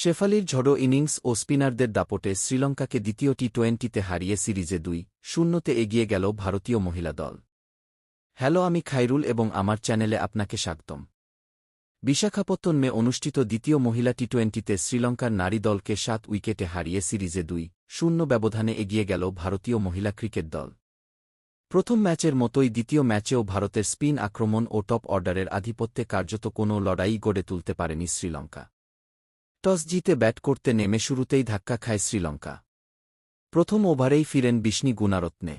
শেফালির ঝড়ো ইনিংস ও স্পিনারদের দাপটে শ্রীলঙ্কাকে দ্বিতীয় টি-20তে হারিয়ে সিরিজে 2-0 এগিয়ে গেল ভারতীয় মহিলা দল। হ্যালো, আমি খাইরুল এবং আমার চ্যানেলে আপনাকে স্বাগতম। বিশাখাপত্তনমে অনুষ্ঠিত দ্বিতীয় মহিলা টি-20তে শ্রীলঙ্কার নারী দলকে 7 উইকেটে হারিয়ে সিরিজে 2-0 ব্যবধানে এগিয়ে গেল ভারতীয় মহিলা ক্রিকেট দল। প্রথম ম্যাচের মতোই দ্বিতীয় ম্যাচেও ভারতের স্পিন আক্রমণ ও টপ অর্ডারের আধিপত্যে কার্যত কোনো লড়াই গড়ে তুলতে পারেনি শ্রীলঙ্কা। টস জিতে ব্যাট করতে নেমে শুরুতেই ধাক্কা খায় শ্রীলঙ্কা। প্রথম ওভারেই ফিরেন বিষ্ণি গুণারত্নে।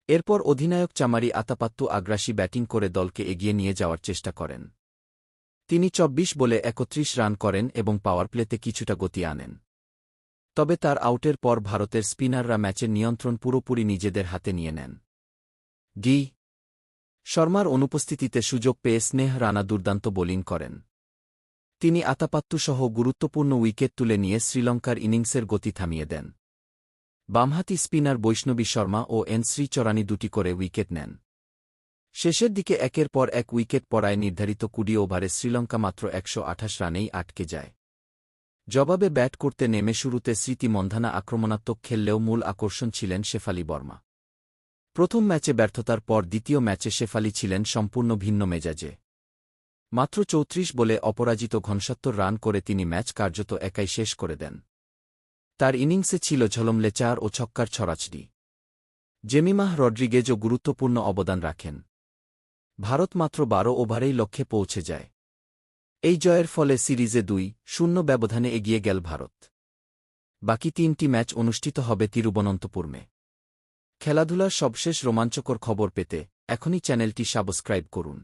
এরপর অধিনায়ক চামারি আতাপাত্তু আগ্রাসী ব্যাটিং করে দলকে এগিয়ে নিয়ে যাওয়ার চেষ্টা করেন। তিনি 24 বলে 31 রান করেন এবং পাওয়ার প্লেতে কিছুটা গতি আনেন। তবে তার আউটের পর ভারতের স্পিনাররা ম্যাচের নিয়ন্ত্রণ পুরোপুরি নিজেদের হাতে নিয়ে নেন। ডি শর্মার অনুপস্থিতিতে সুযোগ পেয়ে স্নেহ রানা দুর্দান্ত বোলিং করেন। তিনি আতাপাত্তুসহ গুরুত্বপূর্ণ উইকেট তুলে নিয়ে শ্রীলঙ্কার ইনিংসের গতি থামিয়ে দেন। বামহাতি স্পিনার বৈষ্ণবী শর্মা ও এন শ্রীচরণী দুটি করে উইকেট নেন। শেষের দিকে একের পর এক উইকেট পড়ায় নির্ধারিত 20 ওভারে শ্রীলঙ্কা মাত্র 128 রানেই আটকে যায়। জবাবে ব্যাট করতে নেমে শুরুতে স্মৃতি মন্ধানা আক্রমণাত্মক খেললেও মূল আকর্ষণ ছিলেন শেফালি বর্মা। প্রথম ম্যাচে ব্যর্থতার পর দ্বিতীয় ম্যাচে শেফালি ছিলেন সম্পূর্ণ ভিন্ন মেজাজে। মাত্র 34 বলে অপরাজিত 69 রান করে তিনি ম্যাচ কার্যত একাই শেষ করে দেন। তার ইনিংসে ছিল ঝলমলে 4 ও ছক্কার ছড়াছড়ি। জেমিমাহ রড্রিগেজও গুরুত্বপূর্ণ অবদান রাখেন। ভারত মাত্র 12 ওভারেই লক্ষ্যে পৌঁছে যায়। এই জয়ের ফলে সিরিজে 2-0 ব্যবধানে এগিয়ে গেল ভারত। বাকি 3টি ম্যাচ অনুষ্ঠিত হবে তিরুবনন্তপুরমে। খেলাধুলার সবশেষ রোমাঞ্চকর খবর পেতে এখনই চ্যানেলটি সাবস্ক্রাইব করুন।